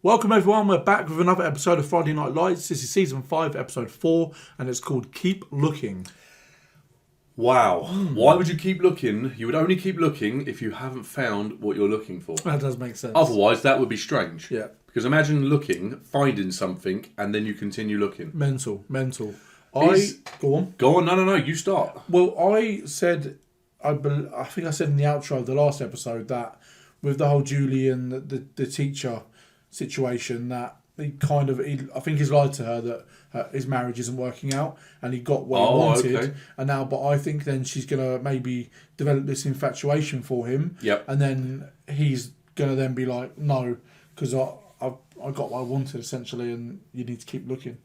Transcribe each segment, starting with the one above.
Welcome everyone, we're back with another episode of Friday Night Lights. This is season 5, episode 4, and it's called Keep Looking. Wow. Why would you keep looking? You would only keep looking if you haven't found what you're looking for. That does make sense. Otherwise, that would be strange. Yeah. Because imagine looking, finding something, and then you continue looking. Mental. Go on. Go on, no, you start. Well, I said, I think I said in the outro of the last episode that with the whole Julie and the teacher situation, that I think he's lied to her that his marriage isn't working out, and he got what he wanted. Okay. And now, but I think then she's gonna maybe develop this infatuation for him. Yep. And then he's gonna then be like, no, because I got what I wanted essentially, and you need to keep looking.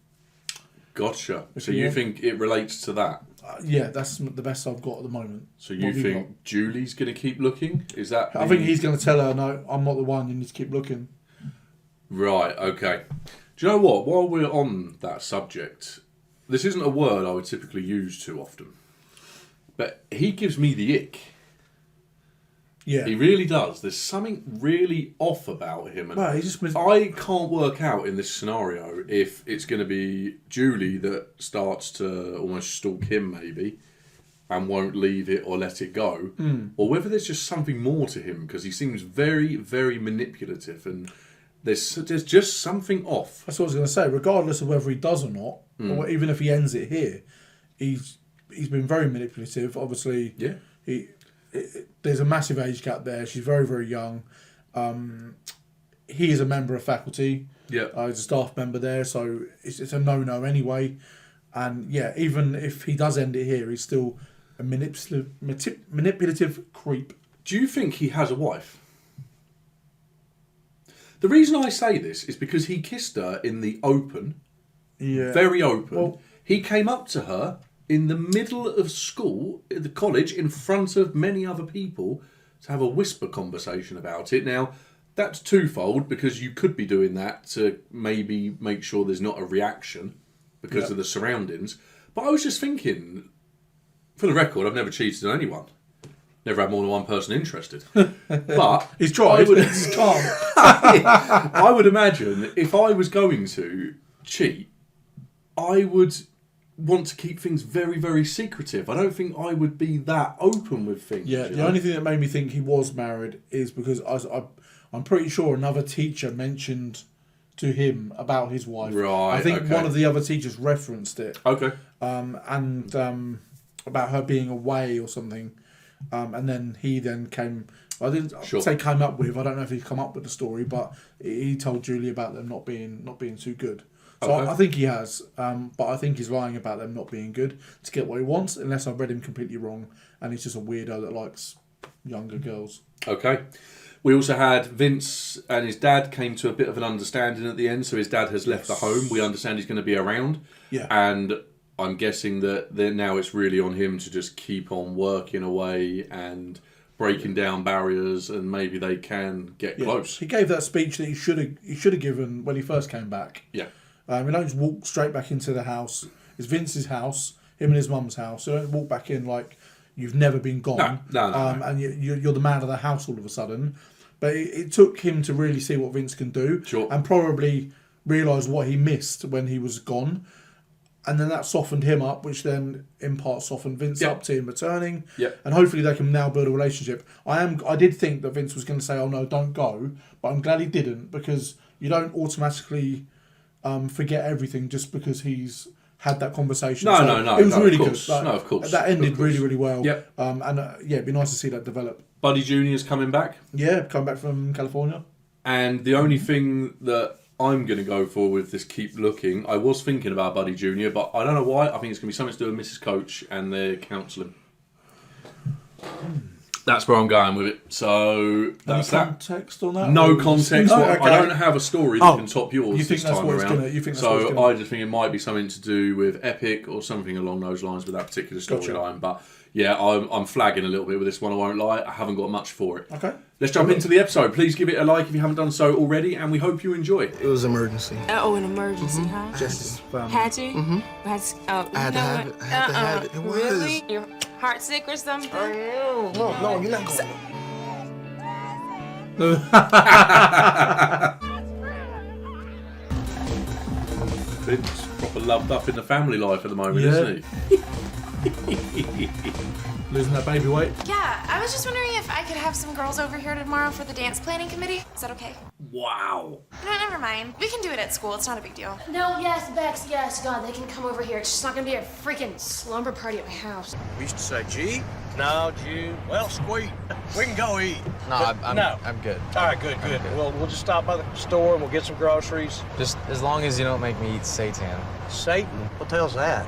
Gotcha. So you think it relates to that? Yeah, that's the best I've got at the moment. So you think Julie's gonna keep looking? Is that? I think he's gonna tell her, no, I'm not the one. You need to keep looking. Right, okay. Do you know what? While we're on that subject, this isn't a word I would typically use too often, but he gives me the ick. Yeah. He really does. There's something really off about him. And well, I can't work out in this scenario if it's going to be Julie that starts to almost stalk him maybe and won't leave it or let it go, or whether there's just something more to him, because he seems very, very manipulative, and there's just something off. That's what I was going to say. Regardless of whether he does or not, or even if he ends it here, he's been very manipulative. Obviously, yeah. There's a massive age gap there. She's very, very young. He is a member of faculty. Yeah. He's a staff member there, so it's a no-no anyway. And yeah, even if he does end it here, he's still a manipulative creep. Do you think he has a wife? The reason I say this is because he kissed her in the open. Yeah. Very open. Well, he came up to her in the middle of school, at the college, in front of many other people, to have a whisper conversation about it. Now, that's twofold, because you could be doing that to maybe make sure there's not a reaction because of the surroundings. But I was just thinking, for the record, I've never cheated on anyone. Never had more than one person interested. But he's tried. I would imagine if I was going to cheat, I would want to keep things very, very secretive. I don't think I would be that open with things. Yeah, the only thing that made me think he was married is because I'm pretty sure another teacher mentioned to him about his wife. Right. I think one of the other teachers referenced it. Okay. And about her being away or something. And then he then came. I didn't say came up with. I don't know if he's come up with the story, but he told Julie about them not being too good. So I think he has, but I think he's lying about them not being good to get what he wants, unless I've read him completely wrong, and he's just a weirdo that likes younger girls. Okay. We also had Vince and his dad came to a bit of an understanding at the end, so his dad has left the home. We understand he's going to be around. Yeah. And I'm guessing that now it's really on him to just keep on working away and breaking down barriers, and maybe they can get close. He gave that speech that he should have given when he first came back. Yeah. We don't just walk straight back into the house. It's Vince's house, him and his mum's house. So don't walk back in like you've never been gone. No. And you're the man of the house all of a sudden. But it took him to really see what Vince can do. Sure. And probably realise what he missed when he was gone. And then that softened him up, which then in part softened Vince up to him returning. Yep. And hopefully they can now build a relationship. I did think that Vince was going to say, oh no, don't go. But I'm glad he didn't, because you don't automatically forget everything just because he's had that conversation. No. It was really good. Of course. That ended really, really well. Yep. And it'd be nice to see that develop. Buddy Jr.'s coming back. Yeah, coming back from California. And the only thing that I'm going to go for with this keep looking, I was thinking about Buddy Jr., but I don't know why. I think it's going to be something to do with Mrs. Coach and their counselling. That's where I'm going with it. So that's Any context on that? No context. No, okay. I don't have a story that can top yours. You think this time around. I just think it might be something to do with Epic or something along those lines with that particular storyline. But yeah, I'm flagging a little bit with this one. I won't lie. I haven't got much for it. Okay. Let's jump into the episode. Please give it a like if you haven't done so already, and we hope you enjoy. It was an emergency. An emergency, huh? Just had you? Mm-hmm. I had to have it. I had to have it. It was. Really? You're heart sick or something? No, you're not going. Finn's proper loved up in the family life at the moment, isn't he? Losing that baby weight. Yeah, I was just wondering if I could have some girls over here tomorrow for the dance planning committee. Is that okay? Wow. No, never mind. We can do it at school. It's not a big deal. No, yes, Bex, yes, God, they can come over here. It's just not gonna be a freaking slumber party at my house. We used to say, G? No, G. Well, Squeak, we can go eat. No, But I'm good. All right, good. Well, we'll just stop by the store and we'll get some groceries. Just as long as you don't make me eat seitan. Satan? What the hell's that?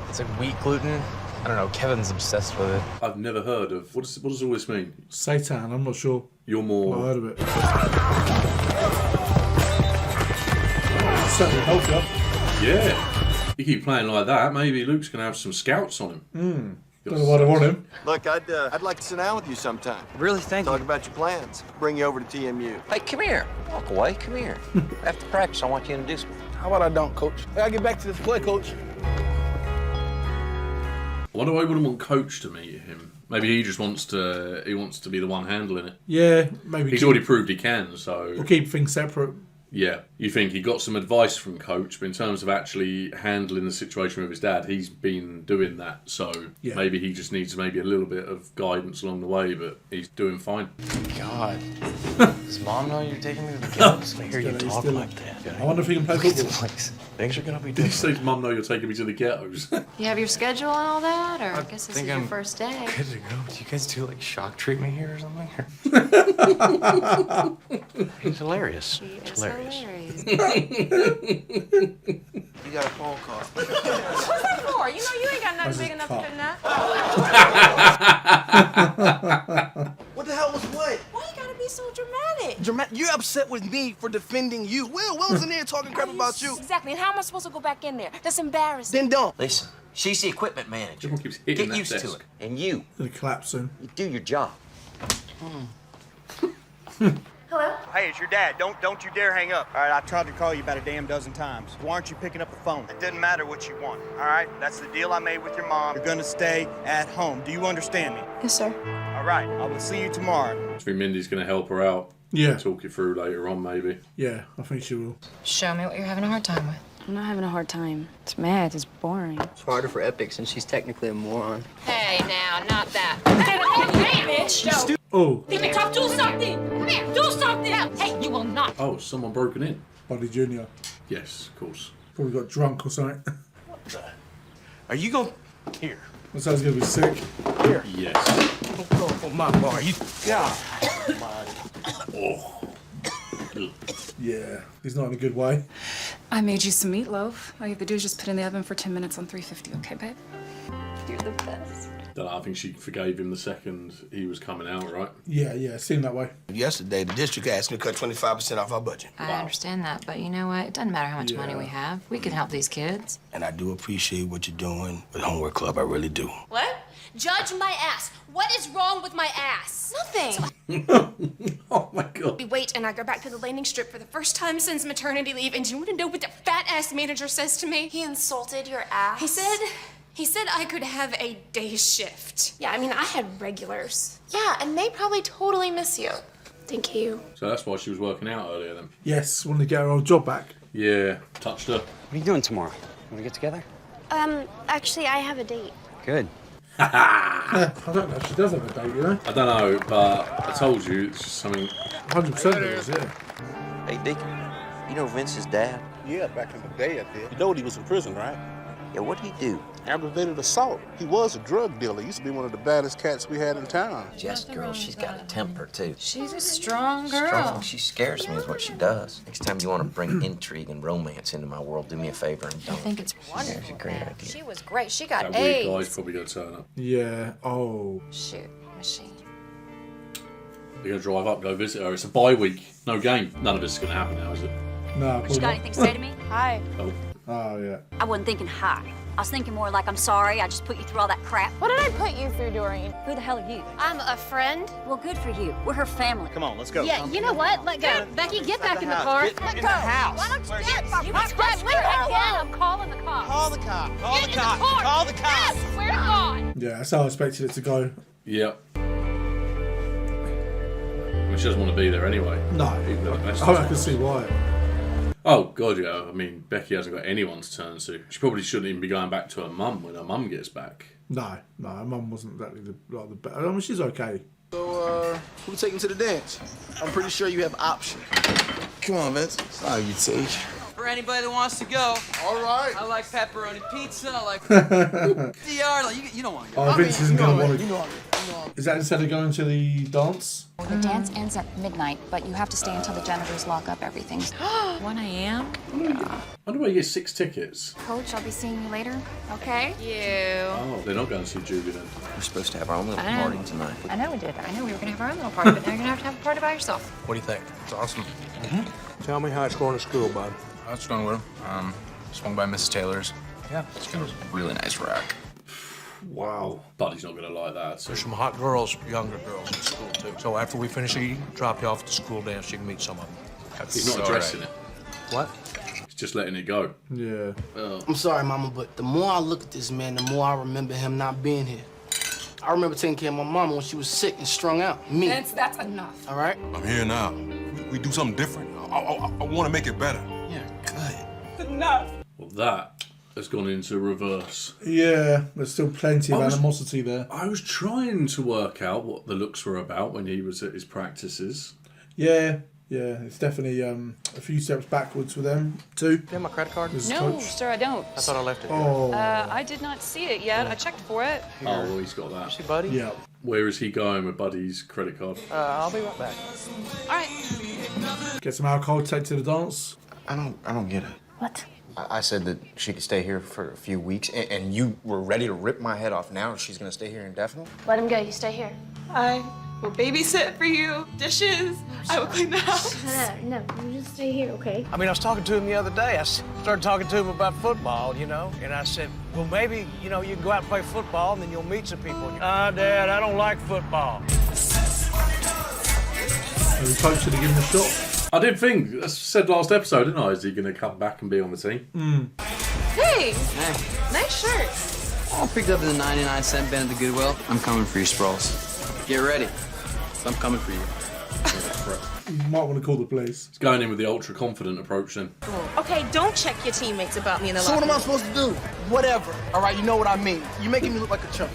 It's like wheat gluten. I don't know, Kevin's obsessed with it. I've never heard of... What does all this mean? Seitan, I'm not sure. You're more... I heard of it. Certainly healthier. Yeah. You keep playing like that, maybe Luke's going to have some scouts on him. Don't know why they want him. Look, I'd like to sit down with you sometime. Really? Thank Talk you. about your plans. Bring you over to TMU. Hey, come here. Walk away. Come here. After practice, I want you to introduce me. How about I don't, Coach? I gotta get back to this play, Coach. I wonder why he wouldn't want Coach to meet him. Maybe he just wants to... He wants to be the one handling it. Yeah, maybe. He's already proved he can, so... We'll keep things separate. Yeah, you think he got some advice from Coach, but in terms of actually handling the situation with his dad, he's been doing that. So maybe he just needs maybe a little bit of guidance along the way, but he's doing fine. God. Does Mom know you're taking me to the games? I hear you talk like that. I wonder if he can play football. Things are gonna be Did you say different. to Mum, no, you're taking me to the ghettos? You have your schedule and all that? Or I guess this is think your I'm first day. Good to go. Do you guys do like shock treatment here or something? He's hilarious. It's hilarious. You got a phone call. What's that for? You know you ain't got nothing big enough to fit in that. What the hell was what? Why you gotta be so dramatic? You're upset with me for defending you. Will was in there talking crap about you. Exactly. And how am I supposed to go back in there? That's embarrassing. Then don't. Listen, she's the equipment manager. Everyone keeps hitting Get that used to desk. it. And you Gonna collapse soon. do your job. Hello? Hey, it's your dad. Don't you dare hang up. All right, I tried to call you about a damn dozen times. Why aren't you picking up the phone? It doesn't matter what you want, all right? That's the deal I made with your mom. You're gonna stay at home. Do you understand me? Yes, sir. All right, I will see you tomorrow. I think Mindy's going to help her out. Yeah. Talk you through later on, maybe. Yeah, I think she will. Show me what you're having a hard time with. I'm not having a hard time. It's math. It's boring. It's harder for Epic since she's technically a moron. Hey, now, not that. Hey, bitch! Oh, Think me tough, do something! Come here, do something! Hey, you will not. Oh, someone broken in. Buddy Junior. Yes, of course. Probably got drunk or something. Are you gonna... Here. That sounds gonna be sick. Yes. Oh, my bar. You... God. Yeah, he's not in a good way. I made you some meatloaf. All you have to do is just put it in the oven for 10 minutes on 350, okay, babe? You're the best. I think she forgave him the second he was coming out, right? Yeah, it seemed that way. Yesterday, the district asked me to cut 25% off our budget. I understand that, but you know what? It doesn't matter how much money we have. We can help these kids. And I do appreciate what you're doing with Homework Club. I really do. What? Judge my ass. What is wrong with my ass? Nothing. Oh my god. We wait and I go back to the landing strip for the first time since maternity leave, and do you want to know what the fat-ass manager says to me? He insulted your ass. He said I could have a day shift. Yeah, I mean, I had regulars. Yeah, and they probably totally miss you. Thank you. So that's why she was working out earlier then. Yes, wanted to get her old job back. Yeah, touched her. What are you doing tomorrow? Want to get together? Actually, I have a date. Good. I don't know if she does have a date, you know? I don't know, but I told you, it's just something... 100% it is, yeah. Hey, Deacon, you know Vince's dad? Yeah, back in the day I did. You know he was in prison, right? Yeah, what'd he do? Aggravated assault. He was a drug dealer. He used to be one of the baddest cats we had in town. Jess, girl, she's got a temper, too. She's a strong girl. Strong. She scares me is what she does. Next time you want to bring intrigue and romance into my world, do me a favor and I don't. think it's wonderful. It's a great idea. She was great. She got That weird A's. guy's probably going to turn up. Yeah, oh. Shoot, machine. You're going to drive up, go visit her. It's a bye week. No game. None of this is going to happen now, is it? No, probably You got not. anything to say to me? Hi. Oh. Oh, yeah. I wasn't thinking hi. I was thinking more like I'm sorry. I just put you through all that crap. What did I put you through, Doreen? Who the hell are you? I'm a friend. Well, good for you. We're her family. Come on, let's go. Yeah, you know what? Let go. Becky, get back in the car. Get in the house. Why don't you get my You car? swear to God, I'm calling the cops. Call the cop. Call Get the in the cop. car. Call the cop. Yes, swear to God. Yeah, that's how I expected it to go. Yep. Well, she doesn't want to be there anyway. No. Even though the best I can see why. Oh, God, yeah. I mean, Becky hasn't got anyone to turn to. She probably shouldn't even be going back to her mum when her mum gets back. No, her mum wasn't exactly the better. I mean, she's okay. So, who taking to the dance? I'm pretty sure you have options. Come on, Vince. Oh, you take. For anybody that wants to go. All right. I like pepperoni pizza. I like DR. Like, you don't want to go. Vince isn't going to want to. Is that instead of going to the dance? The dance ends at midnight, but you have to stay until the janitors lock up everything. 1 a.m.? I wonder where you get 6 tickets. Coach, I'll be seeing you later. Okay. You. Oh, they're not going to see Julie then. We're supposed to have our own little party tonight. I know we did. I know we were going to have our own little party, but now you're going to have a party by yourself. What do you think? It's awesome. Tell me how it's going to school, bud. That's going well. Swung by Mrs. Taylor's. Yeah, it's got a really nice rack. Wow. Buddy's not going to like that. So. There's some hot girls, younger girls in school, too. So after we finish eating, drop you off at the school dance. You can meet some of them. He's not addressing it. What? He's just letting it go. Yeah. I'm sorry, Mama, but the more I look at this man, the more I remember him not being here. I remember taking care of my mama when she was sick and strung out. Me. That's enough. All right? I'm here now. We do something different. I want to make it better. Yeah, good. Enough. Well, that has gone into reverse. Yeah, there's still plenty of animosity there. I was trying to work out what the looks were about when he was at his practices. Yeah, it's definitely a few steps backwards for them too. Do you have my credit card? No, sir, I don't. I thought I left it. Oh. I did not see it yet. I checked for it. Oh, well, he's got that. See, buddy? Yeah. Where is he going with Buddy's credit card? I'll be right back. All right. Get some alcohol, take to the dance. I don't get it. What? I said that she could stay here for a few weeks, and you were ready to rip my head off now. She's going to stay here indefinitely? Let him go. You stay here. I will babysit for you. Dishes. I will clean the house. No, you just stay here, okay? I mean, I was talking to him the other day. I started talking to him about football, and I said, well, maybe, you can go out and play football, and then you'll meet some people. Dad, I don't like football. And the coach should have given him a shot. I did think, I said last episode, didn't I? Is he going to come back and be on the team? Hey, nice shirt. I'll pick up the 99-cent bin at the Goodwill. I'm coming for you, Sproles. Get ready. I'm coming for you. You might want to call the police. He's going in with the ultra-confident approach then. Okay, don't check your teammates about me in the So what am I supposed to do? Whatever. All right, you know what I mean. You're making me look like a chump.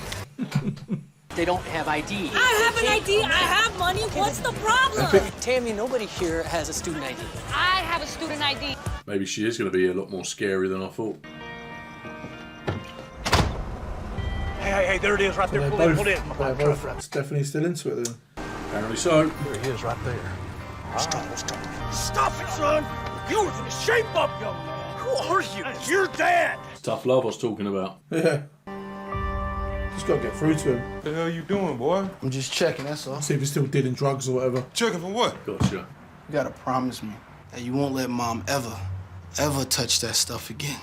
They don't have ID. I have an ID. I have money. What's the problem? Tammy, nobody here has a student ID. I have a student ID. Maybe she is going to be a lot more scary than I thought. Hey, there it is right there. They're Pull in. they're both Stephanie's still into it then. Apparently so. There he is right there. Stop it, son. You was in shape up, young man. Who are you? It's your dad. It's tough love I was talking about. Yeah. Just got to get through to him. What the hell you doing, boy? I'm just checking, that's all. See if he's still dealing drugs or whatever. Checking for what? Gotcha. You gotta promise me that you won't let Mom ever touch that stuff again.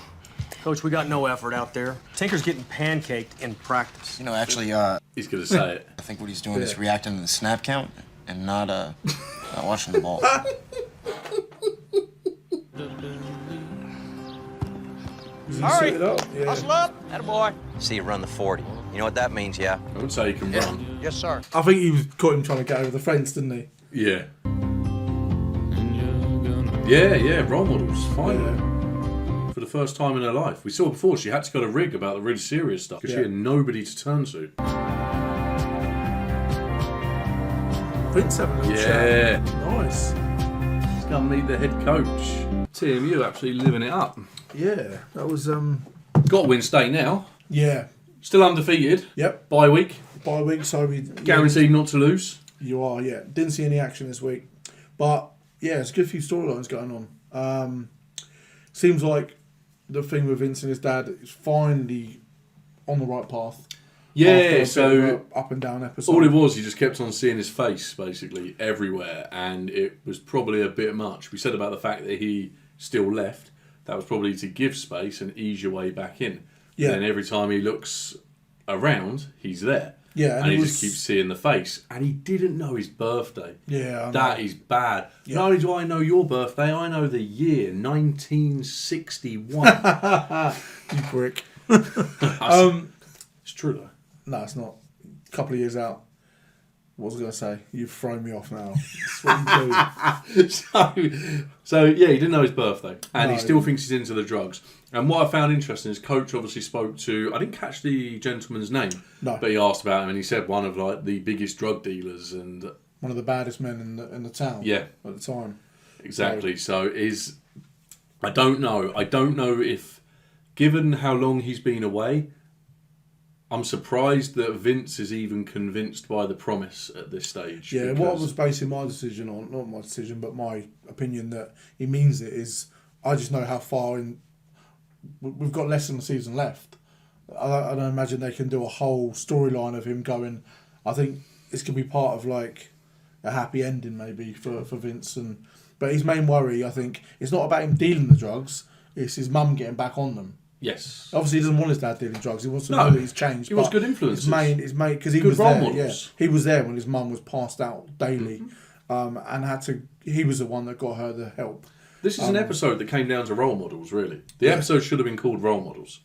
Coach, we got no effort out there. Tinker's getting pancaked in practice. Actually, He's going to say it. I think what he's doing is reacting to the snap count and not watching the ball. Hurry. Yeah. Hustle up. Attaboy. See you run the 40. You know what that means, yeah? I would say he can run. Yes, sir. I think he caught him trying to get over the fence, didn't he? Yeah. Yeah, role models. Finally. For the first time in her life. We saw before she had to go to Rig about the really serious stuff because she had nobody to turn to. Vince having a little chat. Nice. Let's go and meet the head coach. TMU absolutely living it up. Yeah, that was Got to win state now. Yeah. Still undefeated. Yep. Bye week. Bye week, so we Guaranteed not to lose. You are, yeah. Didn't see any action this week. But yeah, it's a good few storylines going on. Seems like the thing with Vince and his dad is finally on the right path. Yeah, so up and down episode. all it was, you just kept on seeing his face basically everywhere, and it was probably a bit much. We said about the fact that he still left. That was probably to give space and ease your way back in. Yeah. And every time he looks around, he's there. Yeah, and he just keeps seeing the face. And he didn't know his birthday. Yeah, that is bad. Yeah. Not only do I know your birthday, I know the year 1961. You brick. It's true though. No, it's not. A couple of years out. What was I going to say? You've thrown me off now. That's what you do. so yeah, he didn't know his birthday, and he No. still thinks he's into the drugs. And what I found interesting is Coach obviously spoke to, I didn't catch the gentleman's name, No. but he asked about him, and he said one of like the biggest drug dealers and one of the baddest men in the town. Yeah. At the time. Exactly. So I don't know. I don't know if, given how long he's been away, I'm surprised that Vince is even convinced by the promise at this stage. Yeah, because- what I was basing my decision on, not my decision, but my opinion that he means it is, I just know how far in. We've got less than a season left. I don't imagine they can do a whole storyline of him going. I think it's going to be part of like a happy ending maybe for Vince. But his main worry, I think, is not about him dealing the drugs, it's his mum getting back on them. Yes. Obviously, he doesn't want his dad dealing drugs. He wants to No. know that he's changed. He wants but good influences. His main, because he Good was role there. models. Yeah, he was there when his mum was passed out daily, and had to. He was the one that got her the help. This is an episode that came down to role models, really. The episode should have been called Role Models.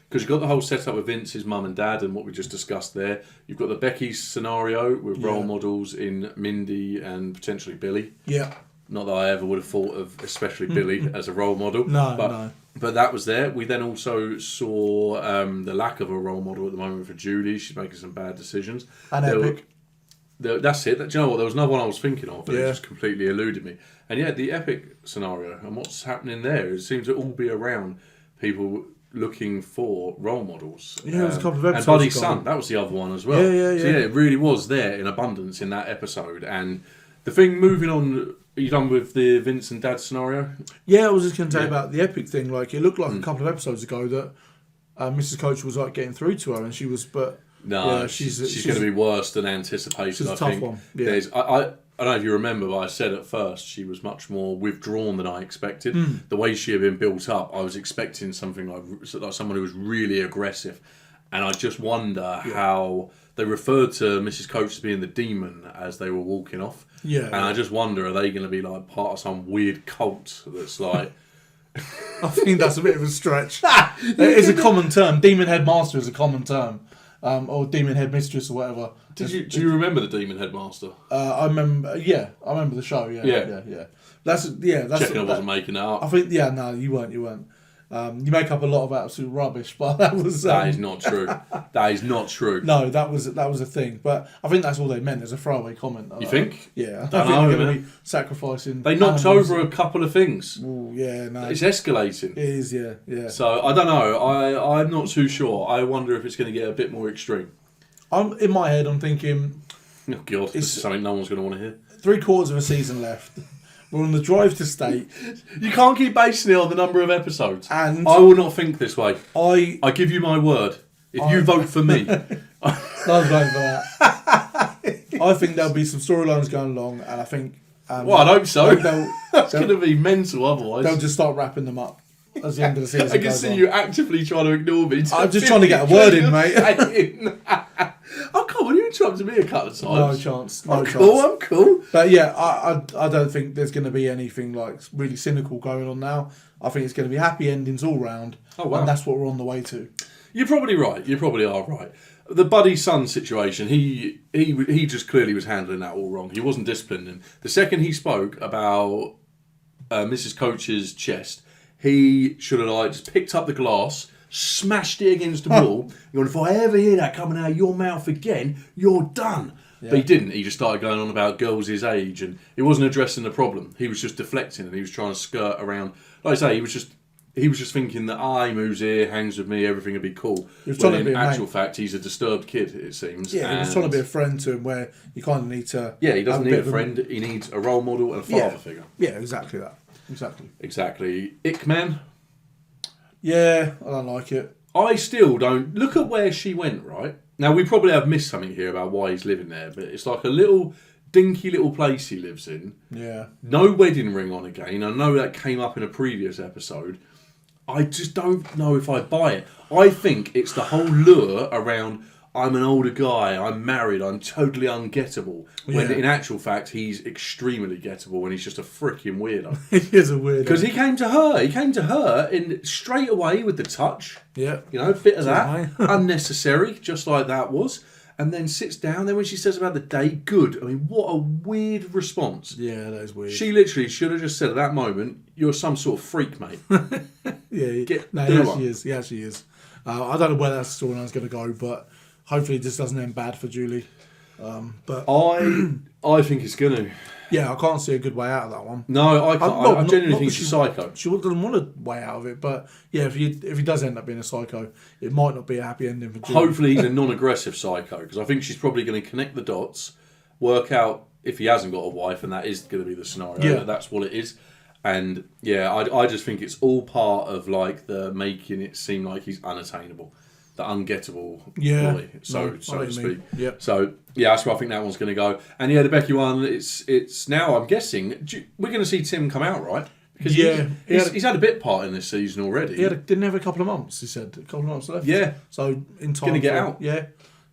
Because you've got the whole setup with Vince, his mum and dad, and what we just discussed there. You've got the Becky scenario with role models in Mindy and potentially Billy. Yeah. Not that I ever would have thought of, especially Billy, as a role model. No. But that was there. We then also saw the lack of a role model at the moment for Julie. She's making some bad decisions. And Epic. That's it. Do you know what? There was another one I was thinking of, but it Yeah. just completely eluded me. And yeah, the Epic scenario and what's happening there, it seems to all be around people looking for role models. Yeah, there was a couple of And episodes Buddy's ago. son, that was the other one as well. Yeah. So yeah, it really was there in abundance in that episode. And the thing moving on, are you done with the Vince and Dad scenario? Yeah, I was just going to say about the Epic thing. Like, it looked like a couple of episodes ago that Mrs. Coach was like getting through to her, and she was, but No, yeah, she's going to be worse than anticipated. she's a I tough think. one, yeah. I don't know if you remember, but I said at first she was much more withdrawn than I expected. Mm. The way she had been built up, I was expecting something like someone who was really aggressive, and I just wonder how they referred to Mrs. Coach as being the demon as they were walking off. Yeah, and I just wonder, are they going to be like part of some weird cult that's like? I think that's a bit of a stretch. It is a common term. Demon headmaster is a common term, or demon headmistress or whatever. Do you remember the Demon Headmaster? I remember. Yeah, I remember the show. Yeah. That's Checking I wasn't making it up. I think. Yeah, no, you weren't. You make up a lot of absolute rubbish, but that was. That is not true. That is not true. No, that was a thing. But I think that's all they meant as a throwaway comment. You think? Yeah, I Don't think know, they're going to man. be sacrificing. They knocked animals. over a couple of things. Ooh, yeah, no. It's escalating. It is, yeah. So I don't know. I'm not too sure. I wonder if it's going to get a bit more extreme. I'm in my head. I'm thinking. Oh God, this is something no one's going to want to hear. 3/4 of a season left. We're on the drive to state. You can't keep basing it on the number of episodes. And I will not think this way. I give you my word. If you vote for me, I was voting for that. I think there'll be some storylines going along, and I think. well, I hope so. They'll, That's going to be mental otherwise. They'll just start wrapping them up as the end of the season. I can goes see on. you actively trying to ignore me. I'm just trying to get a word in, mate. Oh, come on, you interrupted me a couple of times. No chance. I'm cool. But yeah, I don't think there's going to be anything like really cynical going on now. I think it's going to be happy endings all round. Oh, wow. And that's what we're on the way to. You're probably right. You probably are right. The Buddy son situation, he just clearly was handling that all wrong. He wasn't disciplined him. The second he spoke about Mrs. Coach's chest, he should have just picked up the glass, smashed it against the wall, and if I ever hear that coming out of your mouth again, you're done. Yeah. But he didn't. He just started going on about girls his age, and he wasn't addressing the problem. He was just deflecting, and he was trying to skirt around. Like I say, he was just thinking that he moves here, hangs with me, everything will be cool. He was trying to in be a actual mate. fact, he's a disturbed kid, it seems. Yeah, he was trying to be a friend to him where you kind of need to... Yeah, he doesn't have need a bit of friend. He needs a role model and a father figure. Yeah, exactly that. Exactly. Ickman? Yeah, I don't like it. I still don't... Look at where she went, right? Now, we probably have missed something here about why he's living there, but it's like a little dinky little place he lives in. Yeah. No wedding ring on again. I know that came up in a previous episode. I just don't know if I buy it. I think it's the whole lure around, I'm an older guy, I'm married, I'm totally ungettable. When Yeah. in actual fact, he's extremely gettable and he's just a freaking weirdo. He is a weirdo. Because he came to her in straight away with the touch. Yeah. You know, bit of Yeah. that. Unnecessary, just like that was. and then sits down. Then when she says about the day, good. I mean, what a weird response. Yeah, that is weird. She literally should have just said at that moment, "You're some sort of freak, mate." Yeah, he actually is. I don't know where that storyline's going to go, but hopefully it just doesn't end bad for Julie. But I think it's going to. Yeah, I can't see a good way out of that one. No, I can't. I genuinely think she's a psycho. She doesn't want a way out of it, but yeah, if he does end up being a psycho, it might not be a happy ending for Julie. Hopefully he's a non-aggressive psycho, because I think she's probably going to connect the dots, work out if he hasn't got a wife, and that is going to be the scenario. Yeah. That's what it is. And yeah, I just think it's all part of like the making it seem like he's unattainable, the ungettable boy, so to speak. Yep. So yeah, that's where I think that one's going to go. And yeah, the Becky one, it's now. I'm guessing we're going to see Tim come out, right? Because he's had a bit part in this season already. Didn't have a couple of months. He said a couple of months left. Yeah. So in time, Gonna get out. Yeah,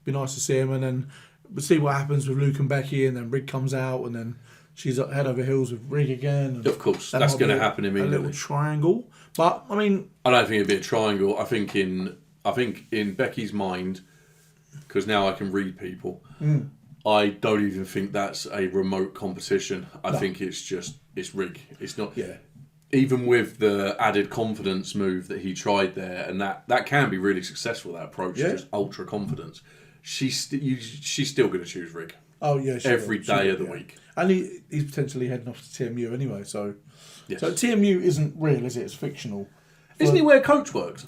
be nice to see him, and then we'll see what happens with Luke and Becky, and then Rig comes out, and then she's head over heels with Rig again. And of course, that's going to happen immediately. A little triangle, but I mean, I don't think it'd be a triangle. I think in Becky's mind, because now I can read people. I don't even think that's a remote competition. I think it's Rig. It's not. Yeah. Even with the added confidence move that he tried there, and that can be really successful. That approach, just ultra confidence. She's still going to choose Rig. Oh yeah, every day of the week. And he's potentially heading off to TMU anyway. So, yes. So TMU isn't real, is it? It's fictional. Isn't he where Coach works?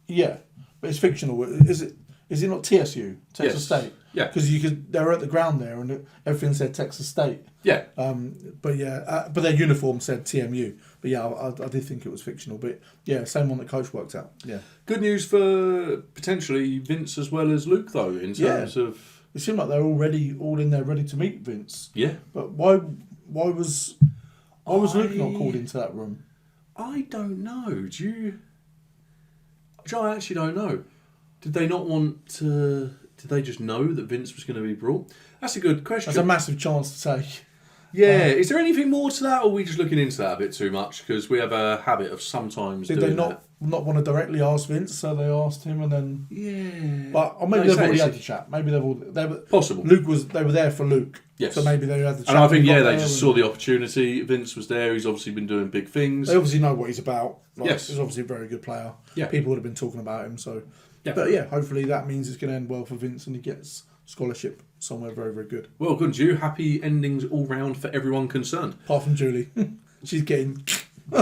Yeah, but it's fictional. Is it? Is it not TSU, Texas State? Yeah, because they're at the ground there, and everything said Texas State. Yeah. But their uniform said TMU. But yeah, I did think it was fictional. But yeah, same one that Coach worked out. Yeah. Good news for potentially Vince as well as Luke, though, in terms of. It seemed like they're already all in there ready to meet Vince. Yeah. But why was Luke not called into that room? I don't know. I actually don't know. Did they not want to? Did they just know that Vince was going to be brought? That's a good question. That's a massive chance to take. Yeah. Is there anything more to that, or are we just looking into that a bit too much? Because we have a habit of sometimes Did doing they not want to directly ask Vince, so they asked him, and then But maybe No, they've already it's- had the chat. Maybe they were possible. They were there for Luke. Yes. So maybe they had the chat. And I think got they there just saw the opportunity. Vince was there. He's obviously been doing big things. They obviously know what he's about. Yes. He's obviously a very good player. Yeah. People would have been talking about him. So, Yeah. But yeah, hopefully that means it's going to end well for Vince, and he gets scholarship somewhere very, very good. Well, good to you. Happy endings all round for everyone concerned. Apart from Julie, she's getting by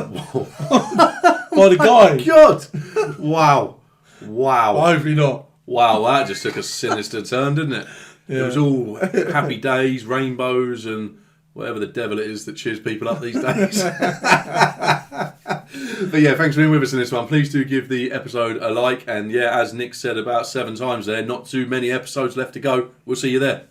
the guy. God! Wow! Hopefully not. Wow, that just took a sinister turn, didn't it? Yeah. It was all happy days, rainbows, and whatever the devil it is that cheers people up these days. But yeah, thanks for being with us in this one. Please do give the episode a like. And yeah, as Nick said about 7 times there, not too many episodes left to go. We'll see you there.